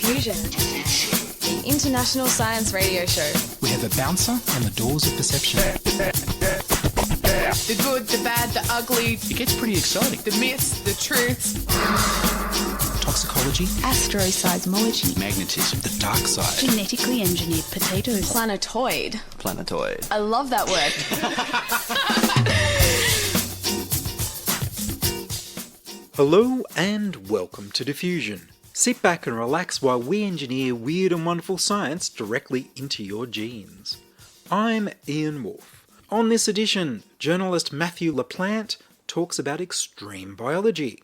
Diffusion, the international science radio show. We have a bouncer on the doors of perception. The good, the bad, the ugly. It gets pretty exciting. The myths, the truths. Toxicology. Astroseismology. Magnetism. The dark side. Genetically engineered potatoes. Planetoid. I love that word. Hello and welcome to Diffusion. Sit back and relax while we engineer weird and wonderful science directly into your genes. I'm Ian Woolf. On this edition, journalist Matthew Laplante talks about extreme biology.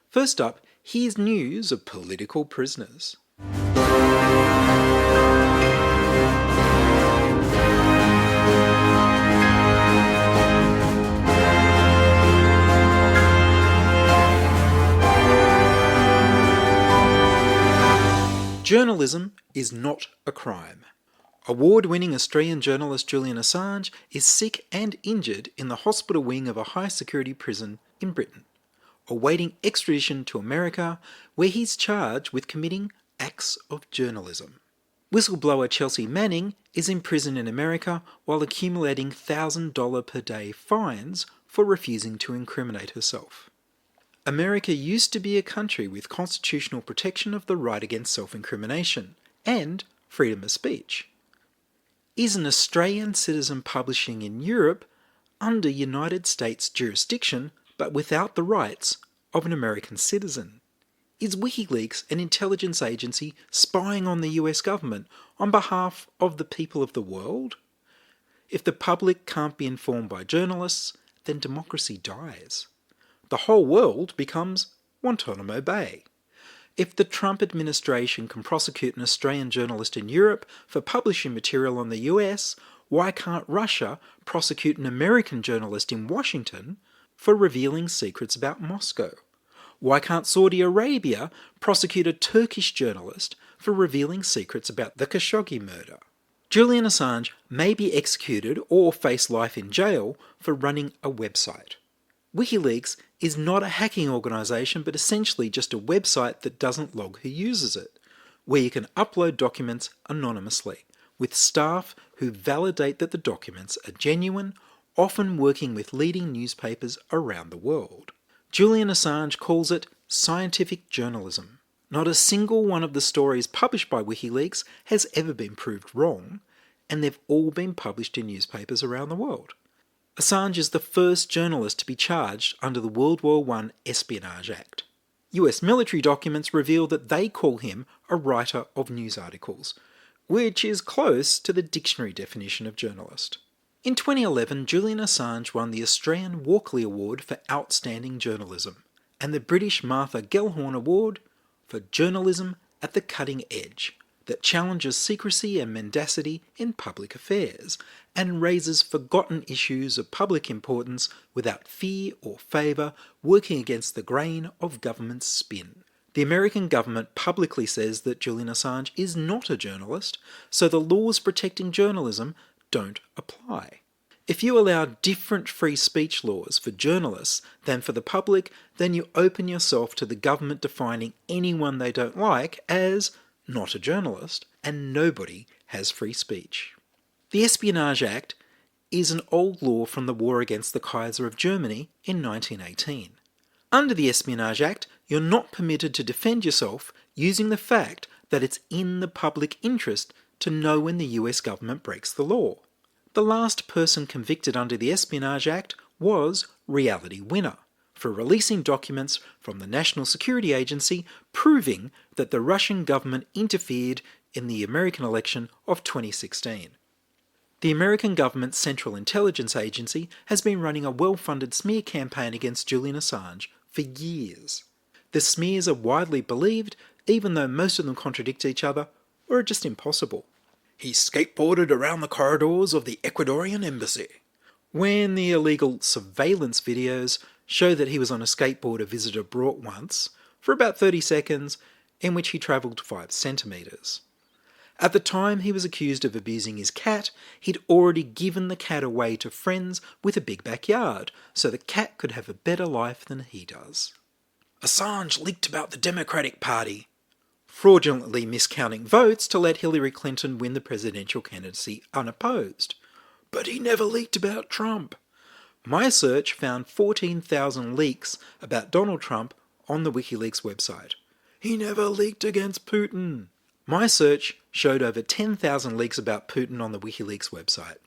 First up, here's news of political prisoners. Journalism is not a crime. Award-winning Australian journalist Julian Assange is sick and injured in the hospital wing of a high-security prison in Britain, awaiting extradition to America, where he's charged with committing acts of journalism. Whistleblower Chelsea Manning is in prison in America while accumulating $1,000 per day fines for refusing to incriminate herself. America used to be a country with constitutional protection of the right against self-incrimination and freedom of speech. Is an Australian citizen publishing in Europe under United States jurisdiction but without the rights of an American citizen? Is WikiLeaks an intelligence agency spying on the US government on behalf of the people of the world? If the public can't be informed by journalists, then democracy dies. The whole world becomes Guantanamo Bay. If the Trump administration can prosecute an Australian journalist in Europe for publishing material on the US, why can't Russia prosecute an American journalist in Washington for revealing secrets about Moscow? Why can't Saudi Arabia prosecute a Turkish journalist for revealing secrets about the Khashoggi murder? Julian Assange may be executed or face life in jail for running a website. WikiLeaks is not a hacking organisation but essentially just a website that doesn't log who uses it, where you can upload documents anonymously, with staff who validate that the documents are genuine, often working with leading newspapers around the world. Julian Assange calls it scientific journalism. Not a single one of the stories published by WikiLeaks has ever been proved wrong, and they've all been published in newspapers around the world. Assange is the first journalist to be charged under the World War I Espionage Act. US military documents reveal that they call him a writer of news articles, which is close to the dictionary definition of journalist. In 2011, Julian Assange won the Australian Walkley Award for Outstanding Journalism and the British Martha Gellhorn Award for Journalism at the Cutting Edge, that challenges secrecy and mendacity in public affairs and raises forgotten issues of public importance without fear or favour, working against the grain of government spin. The American government publicly says that Julian Assange is not a journalist, so the laws protecting journalism don't apply. If you allow different free speech laws for journalists than for the public, then you open yourself to the government defining anyone they don't like as not a journalist, and nobody has free speech. The Espionage Act is an old law from the war against the Kaiser of Germany in 1918. Under the Espionage Act, you're not permitted to defend yourself using the fact that it's in the public interest to know when the US government breaks the law. The last person convicted under the Espionage Act was Reality Winner, for releasing documents from the National Security Agency proving that the Russian government interfered in the American election of 2016. The American government's Central Intelligence Agency has been running a well-funded smear campaign against Julian Assange for years. The smears are widely believed, even though most of them contradict each other or are just impossible. He skateboarded around the corridors of the Ecuadorian embassy, when the illegal surveillance videos show that he was on a skateboard a visitor brought once, for about 30 seconds, in which he travelled 5 centimetres. At the time he was accused of abusing his cat, he'd already given the cat away to friends with a big backyard, so the cat could have a better life than he does. Assange leaked about the Democratic Party. fraudulently miscounting votes to let Hillary Clinton win the presidential candidacy unopposed. But he never leaked about Trump. My search found 14,000 leaks about Donald Trump on the WikiLeaks website. He never leaked against Putin. My search showed over 10,000 leaks about Putin on the WikiLeaks website.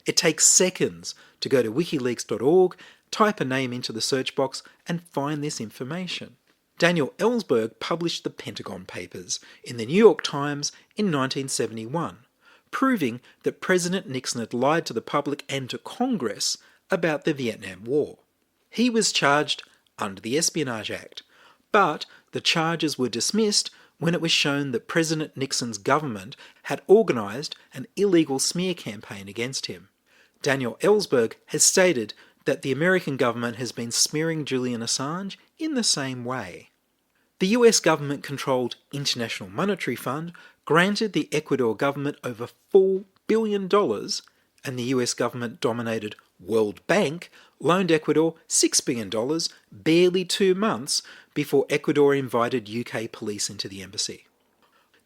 It takes seconds to go to wikileaks.org, type a name into the search box, and find this information. Daniel Ellsberg published the Pentagon Papers in the New York Times in 1971, proving that President Nixon had lied to the public and to Congress about the Vietnam War. He was charged under the Espionage Act, but the charges were dismissed when it was shown that President Nixon's government had organised an illegal smear campaign against him. Daniel Ellsberg has stated that the American government has been smearing Julian Assange in the same way. The US government-controlled International Monetary Fund granted the Ecuador government over $4 billion, and the US government-dominated World Bank loaned Ecuador $6 billion barely 2 months before Ecuador invited UK police into the embassy.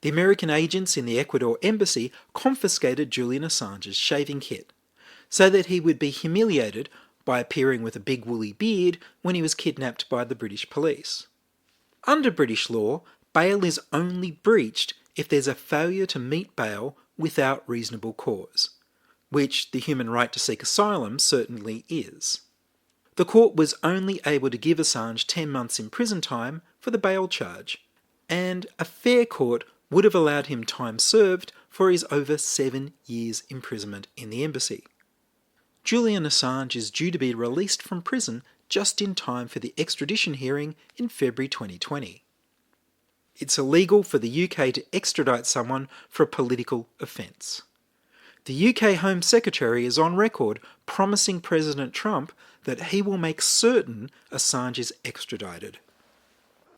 The American agents in the Ecuador embassy confiscated Julian Assange's shaving kit, so that he would be humiliated by appearing with a big woolly beard when he was kidnapped by the British police. Under British law, bail is only breached if there's a failure to meet bail without reasonable cause, which the human right to seek asylum certainly is. The court was only able to give Assange 10 months in prison time for the bail charge, and a fair court would have allowed him time served for his over 7 years imprisonment in the embassy. Julian Assange is due to be released from prison just in time for the extradition hearing in February 2020. It's illegal for the UK to extradite someone for a political offence. The UK Home Secretary is on record promising President Trump that he will make certain Assange is extradited.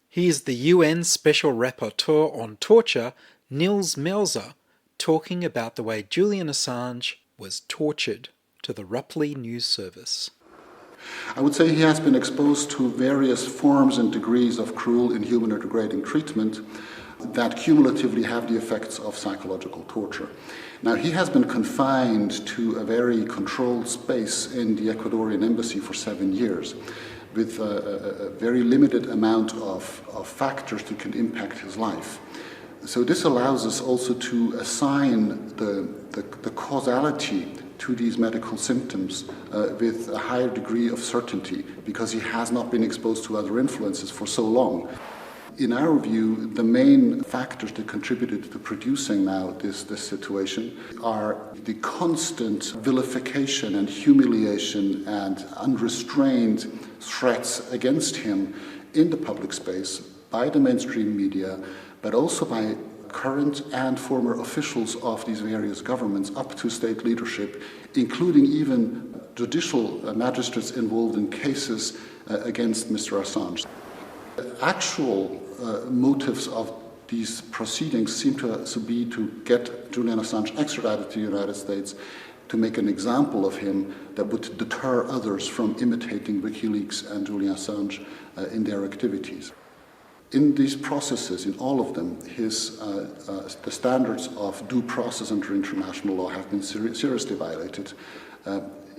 Here's the UN Special Rapporteur on Torture, Nils Melzer, talking about the way Julian Assange was tortured to the Rupley News Service. I would say he has been exposed to various forms and degrees of cruel, inhuman, or degrading treatment that cumulatively have the effects of psychological torture. Now, he has been confined to a very controlled space in the Ecuadorian embassy for 7 years, with a very limited amount of factors that can impact his life. So this allows us also to assign the causality to these medical symptoms with a higher degree of certainty, because he has not been exposed to other influences for so long. In our view, the main factors that contributed to producing now this situation are the constant vilification and humiliation and unrestrained threats against him in the public space by the mainstream media, but also by current and former officials of these various governments up to state leadership, including even judicial magistrates involved in cases against Mr. Assange. The actual motives of these proceedings seem to be to get Julian Assange extradited to the United States, to make an example of him that would deter others from imitating WikiLeaks and Julian Assange in their activities. In these processes, in all of them, the standards of due process under international law have been seriously violated.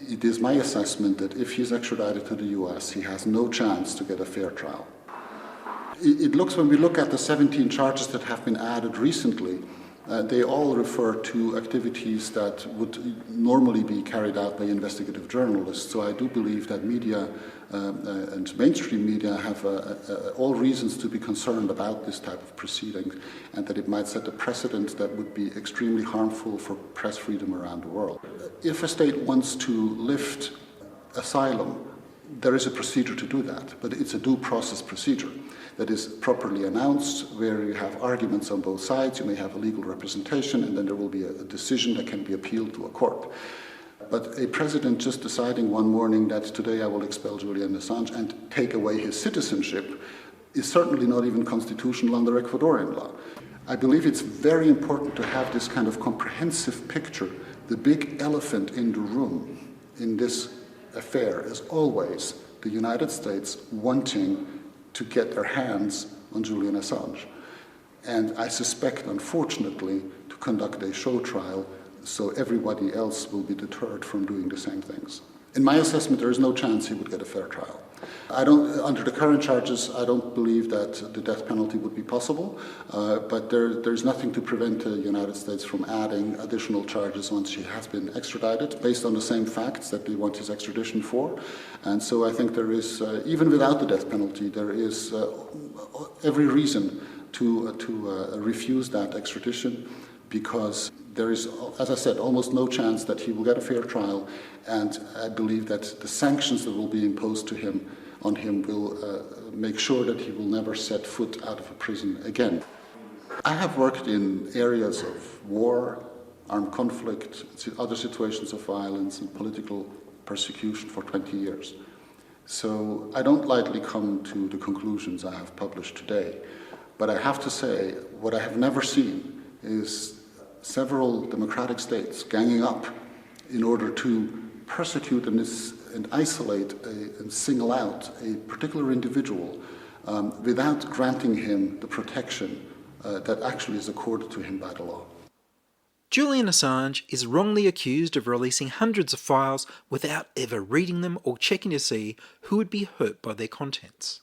It is my assessment that if he is extradited to the US, he has no chance to get a fair trial. When we look at the 17 charges that have been added recently, they all refer to activities that would normally be carried out by investigative journalists. So I do believe that media and mainstream media have all reasons to be concerned about this type of proceeding, and that it might set a precedent that would be extremely harmful for press freedom around the world. If a state wants to lift asylum, there is a procedure to do that, but it's a due process procedure that is properly announced, where you have arguments on both sides, you may have a legal representation, and then there will be a decision that can be appealed to a court. But a president just deciding one morning that today I will expel Julian Assange and take away his citizenship is certainly not even constitutional under Ecuadorian law. I believe it's very important to have this kind of comprehensive picture. The big elephant in the room in this affair is always the United States wanting to get their hands on Julian Assange. and I suspect, unfortunately, to conduct a show trial so everybody else will be deterred from doing the same things. In my assessment, there is no chance he would get a fair trial. Under the current charges, I don't believe that the death penalty would be possible, but there's nothing to prevent the United States from adding additional charges once he has been extradited, based on the same facts that they want his extradition for. And so I think there is, even without the death penalty, there is every reason to refuse that extradition, because there is, as I said, almost no chance that he will get a fair trial, and I believe that the sanctions that will be imposed on him will make sure that he will never set foot out of a prison again. I have worked in areas of war, armed conflict, other situations of violence and political persecution for 20 years. So I don't lightly come to the conclusions I have published today, but I have to say what I have never seen is several democratic states ganging up in order to persecute and isolate and single out a particular individual without granting him the protection that actually is accorded to him by the law. Julian Assange is wrongly accused of releasing hundreds of files without ever reading them or checking to see who would be hurt by their contents.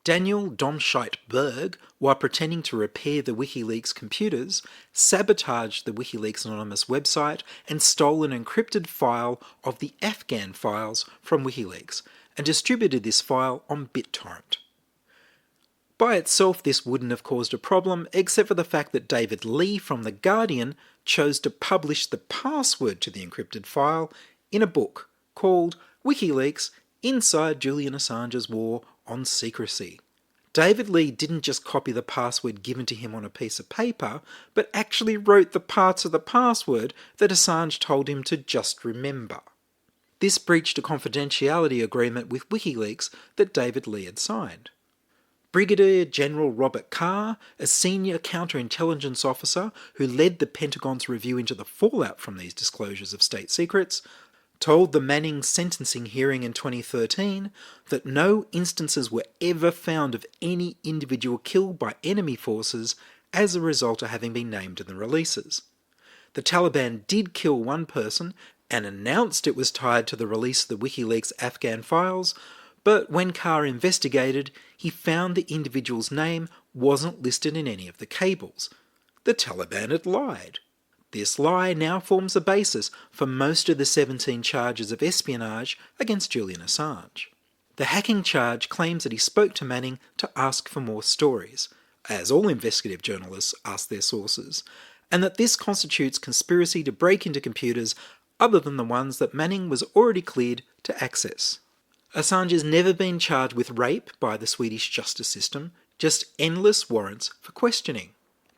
Daniel Domscheit-Berg, while pretending to repair the WikiLeaks computers, sabotaged the WikiLeaks anonymous website and stole an encrypted file of the Afghan files from WikiLeaks and distributed this file on BitTorrent. By itself, this wouldn't have caused a problem, except for the fact that David Lee from The Guardian chose to publish the password to the encrypted file in a book called WikiLeaks Inside Julian Assange's War on Secrecy. David Lee didn't just copy the password given to him on a piece of paper, but actually wrote the parts of the password that Assange told him to just remember. This breached a confidentiality agreement with WikiLeaks that David Lee had signed. Brigadier General Robert Carr, a senior counterintelligence officer who led the Pentagon's review into the fallout from these disclosures of state secrets, told the Manning sentencing hearing in 2013 that no instances were ever found of any individual killed by enemy forces as a result of having been named in the releases. The Taliban did kill one person and announced it was tied to the release of the WikiLeaks Afghan files, but when Carr investigated, he found the individual's name wasn't listed in any of the cables. The Taliban had lied. This lie now forms the basis for most of the 17 charges of espionage against Julian Assange. The hacking charge claims that he spoke to Manning to ask for more stories, as all investigative journalists ask their sources, and that this constitutes conspiracy to break into computers other than the ones that Manning was already cleared to access. Assange has never been charged with rape by the Swedish justice system, just endless warrants for questioning.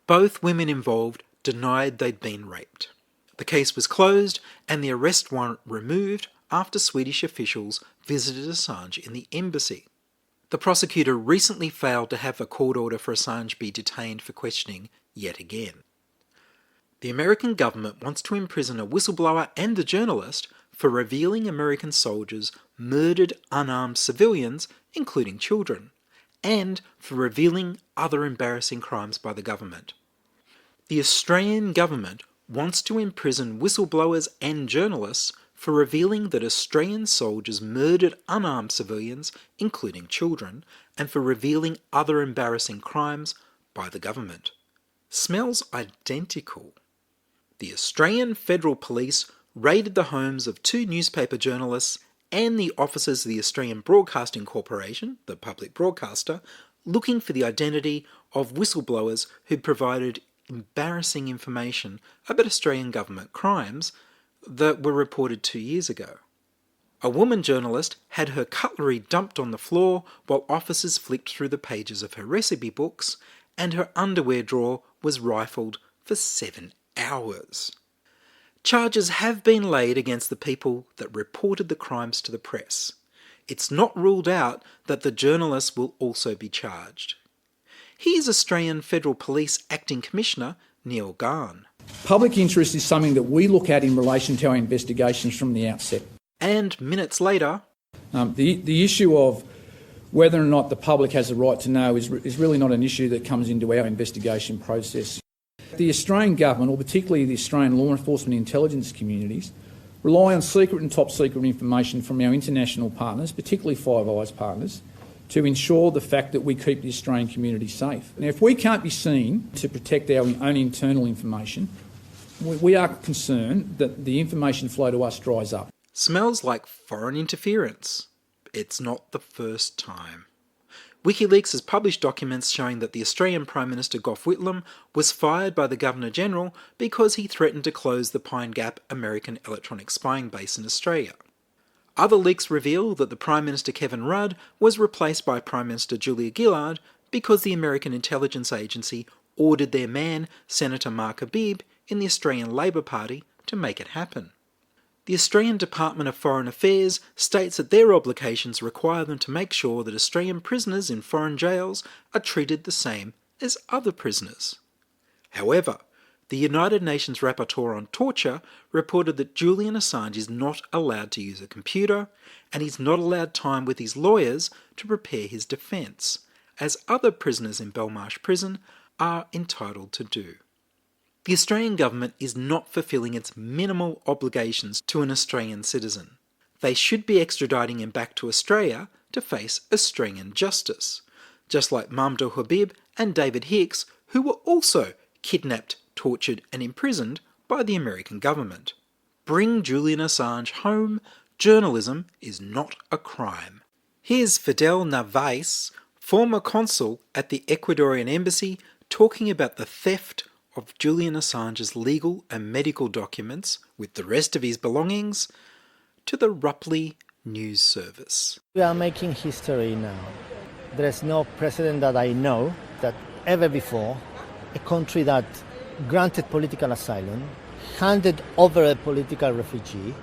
Both women involved denied they'd been raped. The case was closed and the arrest warrant removed after Swedish officials visited Assange in the embassy. The prosecutor recently failed to have a court order for Assange be detained for questioning yet again. The American government wants to imprison a whistleblower and a journalist for revealing American soldiers murdered unarmed civilians, including children, and for revealing other embarrassing crimes by the government. The Australian government wants to imprison whistleblowers and journalists for revealing that Australian soldiers murdered unarmed civilians, including children, and for revealing other embarrassing crimes by the government. Smells identical. The Australian Federal Police raided the homes of 2 newspaper journalists and the offices of the Australian Broadcasting Corporation, the public broadcaster, looking for the identity of whistleblowers who provided embarrassing information about Australian government crimes that were reported 2 years ago. A woman journalist had her cutlery dumped on the floor while officers flicked through the pages of her recipe books, and her underwear drawer was rifled for 7 hours. Charges have been laid against the people that reported the crimes to the press. It's not ruled out that the journalists will also be charged. Here's Australian Federal Police Acting Commissioner Neil Garn. Public interest is something that we look at in relation to our investigations from the outset. And minutes later, the issue of Whether or not the public has the right to know is really not an issue that comes into our investigation process. The Australian government, or particularly the Australian law enforcement intelligence communities, rely on secret and top secret information from our international partners, particularly Five Eyes partners, to ensure the fact that we keep the Australian community safe. Now, if we can't be seen to protect our own internal information, we are concerned that the information flow to us dries up. Smells like foreign interference. It's not the first time. WikiLeaks has published documents showing that the Australian Prime Minister Gough Whitlam was fired by the Governor-General because he threatened to close the Pine Gap American electronic spying base in Australia. Other leaks reveal that the Prime Minister Kevin Rudd was replaced by Prime Minister Julia Gillard because the American intelligence agency ordered their man, Senator Mark Habib, in the Australian Labor Party to make it happen. The Australian Department of Foreign Affairs states that their obligations require them to make sure that Australian prisoners in foreign jails are treated the same as other prisoners. However, the United Nations Rapporteur on Torture reported that Julian Assange is not allowed to use a computer, and he's not allowed time with his lawyers to prepare his defence, as other prisoners in Belmarsh Prison are entitled to do. The Australian government is not fulfilling its minimal obligations to an Australian citizen. They should be extraditing him back to Australia to face Australian justice, just like Mamdouh Habib and David Hicks, who were also kidnapped, tortured and imprisoned by the American government. Bring Julian Assange home. Journalism is not a crime. Here's Fidel Narvaez, former consul at the Ecuadorian embassy, talking about the theft of Julian Assange's legal and medical documents with the rest of his belongings to the Rupley News Service. We are making history now. There is no precedent that I know that ever before a country that granted political asylum handed over a political refugee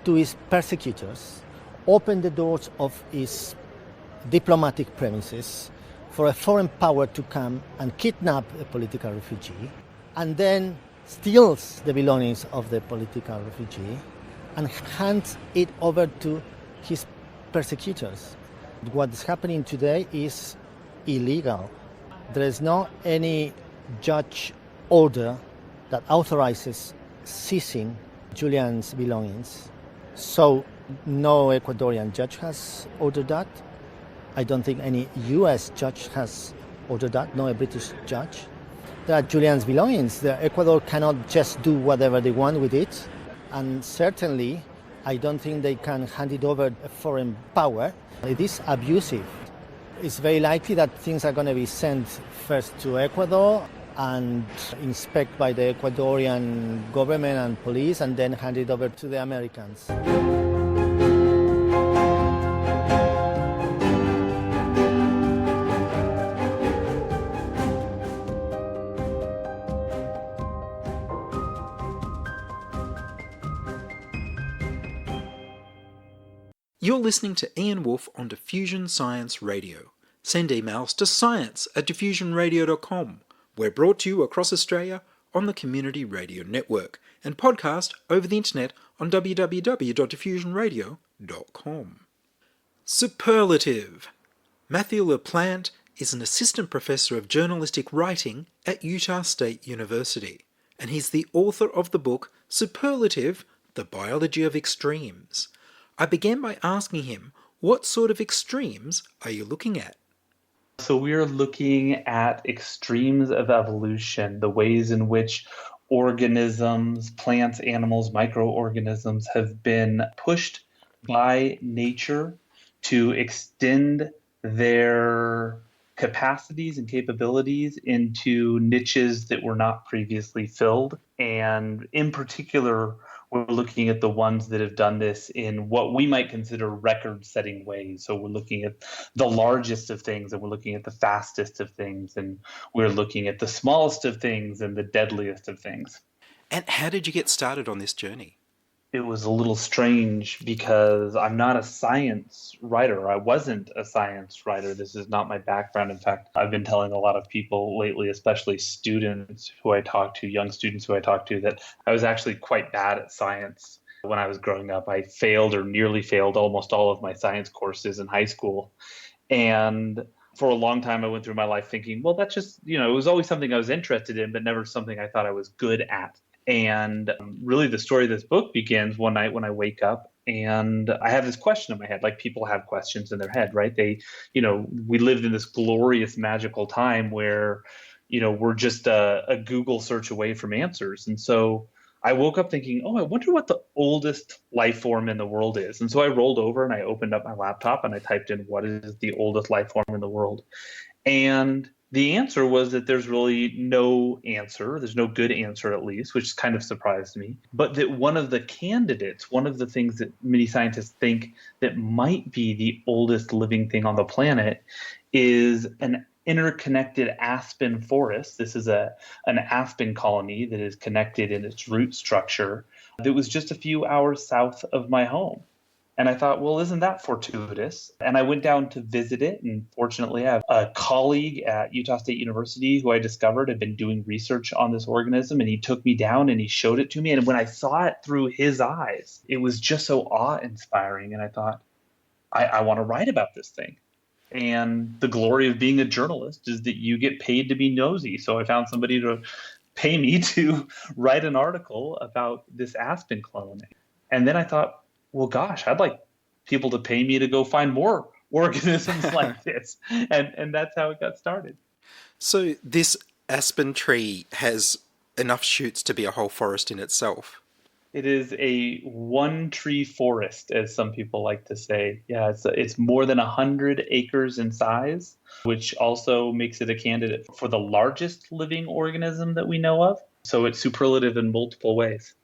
to his persecutors, opened the doors of his diplomatic premises for a foreign power to come and kidnap a political refugee, and then steals the belongings of the political refugee and hands it over to his persecutors. What is happening today is illegal. There is not any judge order that authorizes seizing Julian's belongings. So no Ecuadorian judge has ordered that. I don't think any US judge has ordered that, no a British judge. They are Julian's belongings. Ecuador cannot just do whatever they want with it. And certainly, I don't think they can hand it over a foreign power. It is abusive. It's very likely that things are going to be sent first to Ecuador and inspected by the Ecuadorian government and police and then handed over to the Americans. You're listening to Ian Woolf on Diffusion Science Radio. Send emails to science@diffusionradio.com. We're brought to you across Australia on the Community Radio Network and podcast over the internet on www.diffusionradio.com. Superlative. Matthew Laplante is an assistant professor of journalistic writing at Utah State University, and he's the author of the book Superlative, The Biology of Extremes. I began by asking him, what sort of extremes are you looking at? So we're looking at extremes of evolution, the ways in which organisms, plants, animals, microorganisms have been pushed by nature to extend their capacities and capabilities into niches that were not previously filled. And in particular, we're looking at the ones that have done this in what we might consider record-setting ways. So we're looking at the largest of things, and we're looking at the fastest of things, and we're looking at the smallest of things and the deadliest of things. And how did you get started on this journey? It was a little strange because I'm not a science writer. I wasn't a science writer. This is not my background. In fact, I've been telling a lot of people lately, especially students who I talk to, young students who I talk to, that I was actually quite bad at science. When I was growing up, I failed or nearly failed almost all of my science courses in high school. And for a long time, I went through my life thinking, well, that's just, it was always something I was interested in, but never something I thought I was good at. And really, the story of this book begins one night when I wake up and I have this question in my head, like people have questions in their head, right? We lived in this glorious, magical time where, we're just a Google search away from answers. And so I woke up thinking, oh, I wonder what the oldest life form in the world is. And so I rolled over and I opened up my laptop and I typed in, what is the oldest life form in the world? And the answer was that there's really no answer. There's no good answer, at least, which kind of surprised me. But that one of the candidates, one of the things that many scientists think that might be the oldest living thing on the planet is an interconnected aspen forest. This is an aspen colony that is connected in its root structure that was just a few hours south of my home. And I thought, well, isn't that fortuitous? And I went down to visit it. And fortunately, I have a colleague at Utah State University who I discovered had been doing research on this organism. And he took me down and he showed it to me. And when I saw it through his eyes, it was just so awe-inspiring. And I thought, I want to write about this thing. And the glory of being a journalist is that you get paid to be nosy. So I found somebody to pay me to write an article about this aspen clone. And then I thought, well, gosh, I'd like people to pay me to go find more organisms like this. And that's how it got started. So this aspen tree has enough shoots to be a whole forest in itself. It is a one-tree forest, as some people like to say. Yeah, it's more than 100 acres in size, which also makes it a candidate for the largest living organism that we know of. So it's superlative in multiple ways.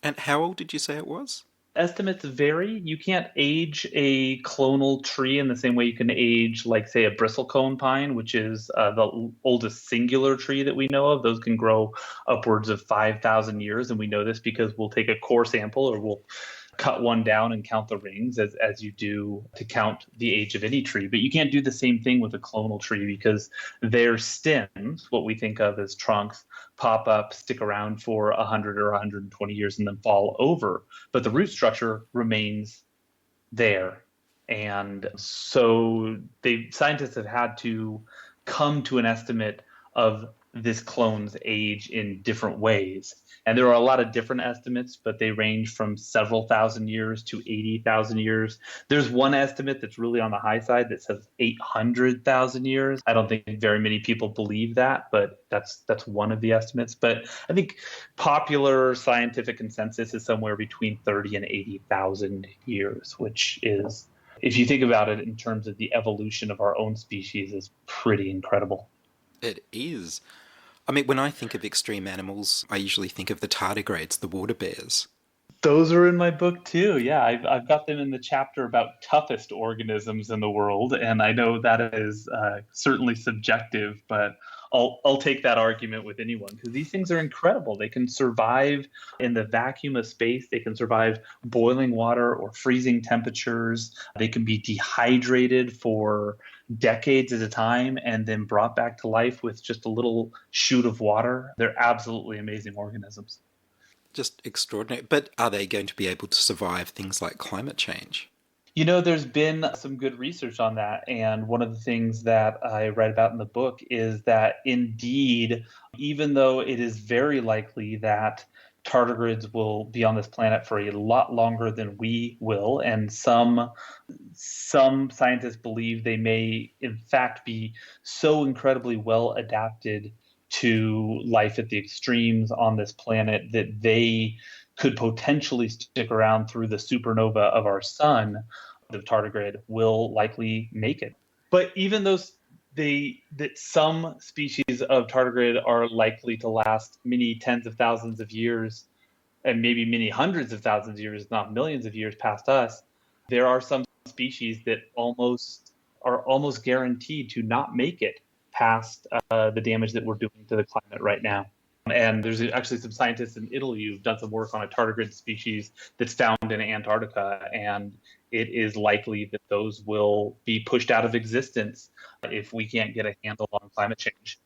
And how old did you say it was? Estimates vary. You can't age a clonal tree in the same way you can age, like, say, a bristlecone pine, which is the oldest singular tree that we know of. Those can grow upwards of 5,000 years. And we know this because we'll take a core sample or we'll cut one down and count the rings as you do to count the age of any tree. But you can't do the same thing with a clonal tree because their stems, what we think of as trunks, pop up, stick around for 100 or 120 years and then fall over. But the root structure remains there. And so scientists have had to come to an estimate of this clone's age in different ways. And there are a lot of different estimates, but they range from several thousand years to 80,000 years. There's one estimate that's really on the high side that says 800,000 years. I don't think very many people believe that, but that's one of the estimates. But I think popular scientific consensus is somewhere between 30 and 80,000 years, which is, if you think about it in terms of the evolution of our own species, is pretty incredible. It is. I mean, when I think of extreme animals, I usually think of the tardigrades, the water bears. Those are in my book too. Yeah, I've got them in the chapter about toughest organisms in the world, and I know that is certainly subjective, but I'll take that argument with anyone because these things are incredible. They can survive in the vacuum of space. They can survive boiling water or freezing temperatures. They can be dehydrated for decades at a time and then brought back to life with just a little shoot of water. They're absolutely amazing organisms. Just extraordinary. But are they going to be able to survive things like climate change? There's been some good research on that. And one of the things that I write about in the book is that indeed, even though it is very likely that tardigrades will be on this planet for a lot longer than we will, and some scientists believe they may in fact be so incredibly well adapted to life at the extremes on this planet that they could potentially stick around through the supernova of our sun, the tardigrade will likely make it. But even though that some species of tardigrade are likely to last many tens of thousands of years and maybe many hundreds of thousands of years, if not millions of years past us, there are some species that are almost guaranteed to not make it past the damage that we're doing to the climate right now. And there's actually some scientists in Italy who've done some work on a tardigrade species that's found in Antarctica, and it is likely that those will be pushed out of existence if we can't get a handle on climate change.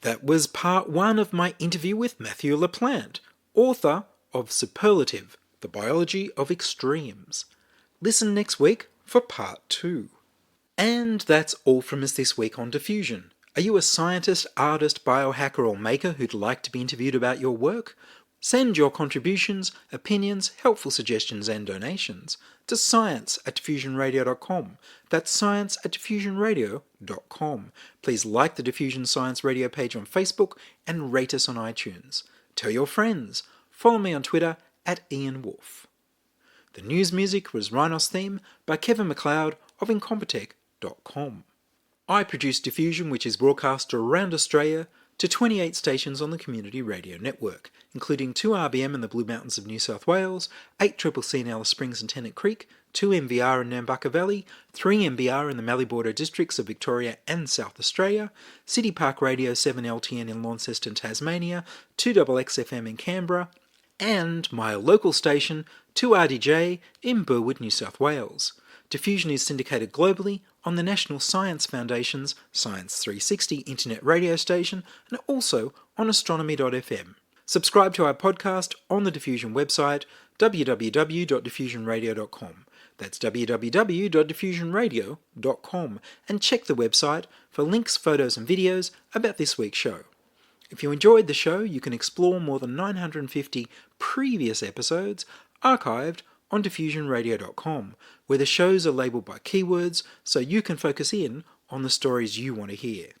That was part 1 of my interview with Matthew Laplante, author of Superlative, The Biology of Extremes. Listen next week for part 2. And that's all from us this week on Diffusion. Are you a scientist, artist, biohacker or maker who'd like to be interviewed about your work? Send your contributions, opinions, helpful suggestions and donations to science@diffusionradio.com. That's science@diffusionradio.com. Please like the Diffusion Science Radio page on Facebook and rate us on iTunes. Tell your friends. Follow me on Twitter @Ian Woolf. The news music was Rhinos Theme by Kevin MacLeod of Incompetech.com. I produce Diffusion, which is broadcast around Australia to 28 stations on the Community Radio Network, including 2 RBM in the Blue Mountains of New South Wales, 8CCC in Alice Springs and Tennant Creek, 2 MVR in Nambucca Valley, 3 MBR in the Mallee-Border districts of Victoria and South Australia, City Park Radio 7LTN in Launceston, Tasmania, 2XXFM in Canberra, and my local station 2RDJ in Burwood, New South Wales. Diffusion is syndicated globally on the National Science Foundation's Science 360 internet radio station and also on astronomy.fm. Subscribe to our podcast on the Diffusion website www.diffusionradio.com. That's www.diffusionradio.com, and check the website for links, photos and videos about this week's show. If you enjoyed the show, you can explore more than 950 previous episodes archived on diffusionradio.com, where the shows are labelled by keywords so you can focus in on the stories you want to hear.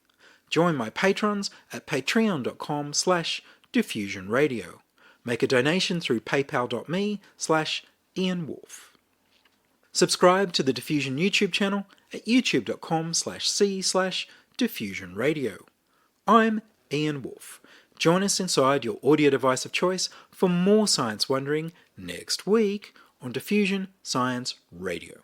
Join my patrons at patreon.com/diffusionradio. Make a donation through paypal.me/Ian Woolf. Subscribe to the Diffusion YouTube channel at youtube.com/c/diffusionradio. I'm Ian Woolf. Join us inside your audio device of choice for more science wondering next week on Diffusion Science Radio.